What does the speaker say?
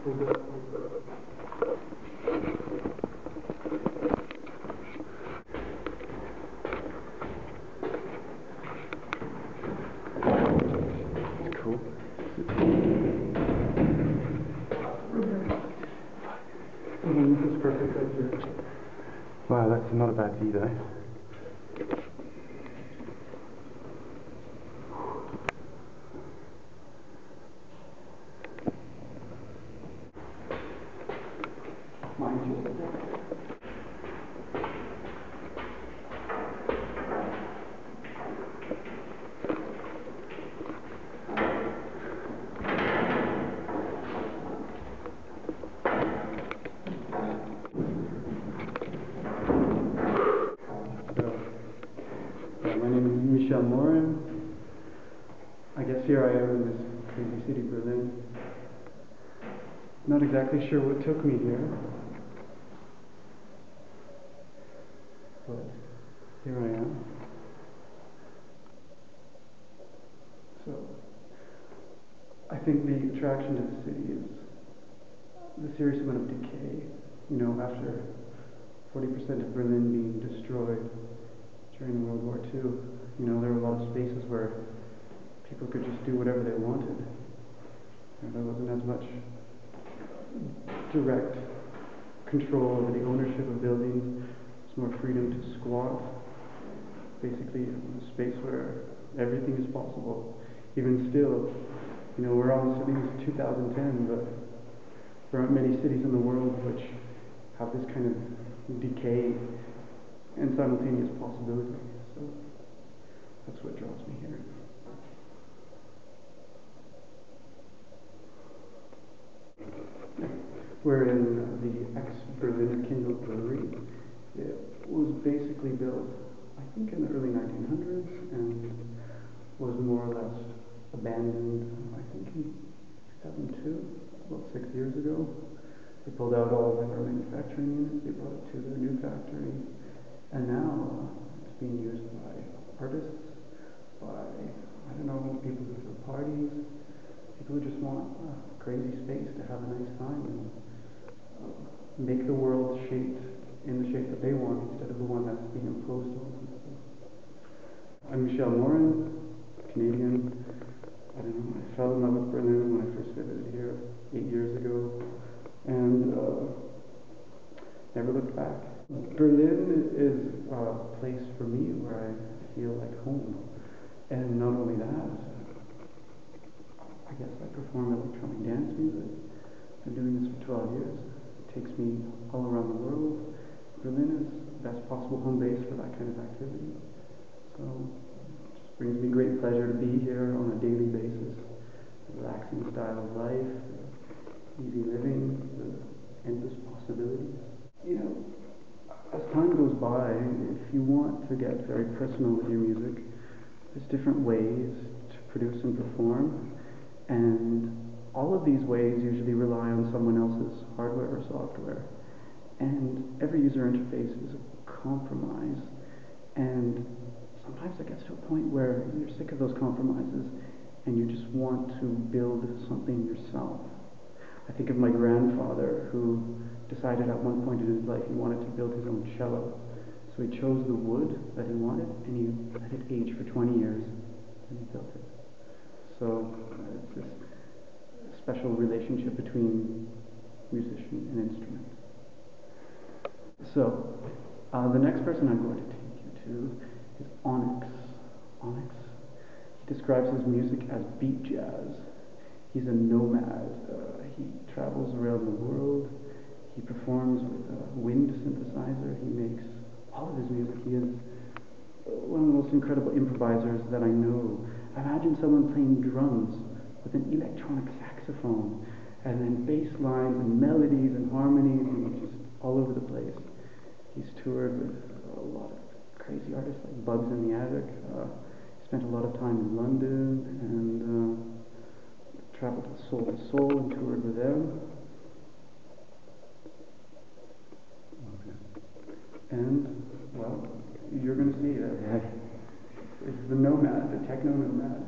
Cool. This is perfect right here. Wow, that's not a bad view though. My name is Michel Morin. I guess here I am in this crazy city, Berlin. Not exactly sure what took me here, but here I am. So, I think the attraction to the city is the serious amount of decay. You know, after 40% of Berlin being destroyed during World War II, you know, there were a lot of spaces where people could just do whatever they wanted. And there wasn't as much direct control over the ownership of buildings. There's more freedom to squat. Basically, a space where everything is possible. Even still, you know, we're almost sitting in 2010, but there aren't many cities in the world which have this kind of decay and simultaneous possibility. So that's what draws me here. We're in the ex-Berliner Kindle brewery. It was basically built, I think, in the early 1900s and was more or less abandoned, I think, in 2002, about 6 years ago. They pulled out all of their manufacturing units, they brought it to their new factory, and now it's being used by artists, by, I don't know, people who throw parties, people who just want a crazy space to have a nice time and make the world shaped in the shape that they want instead of the one that's being imposed on them. I'm Michel Morin, Canadian. I don't know, I fell in love with Berlin when I first visited here 8 years ago, and never looked back. Berlin is a place for me where I feel like home. And not only that, I guess I perform electronic dance music. I've been doing this for 12 years. It takes me all around the world. Berlin is the best possible home base for that kind of activity. So it just brings me great pleasure to be here on a daily basis. The relaxing style of life, easy living, the endless possibilities. You know, as time goes by, if you want to get very personal with your music, there's different ways to produce and perform, and all of these ways usually rely on someone else's hardware or software. And every user interface is a compromise, and sometimes it gets to a point where you're sick of those compromises and you just want to build something yourself. I think of my grandfather, who decided at one point in his life he wanted to build his own cello. So he chose the wood that he wanted, and he let it age for 20 years, and he built it. So it's this special relationship between musician and instrument. So the next person I'm going to take you to is Onyx. Onyx, he describes his music as beat jazz. He's a nomad. He travels around the world. He performs with a wind synthesizer. He makes all of his music. He is one of the most incredible improvisers that I know. Imagine someone playing drums with an electronic saxophone, and then bass lines and melodies and harmonies, and just all over the place. He's toured with a lot of crazy artists like Bugs in the Attic. Spent a lot of time in London and traveled with Soul to Soul and toured with them. And, well, you're going to see that it's the nomad, the techno nomad.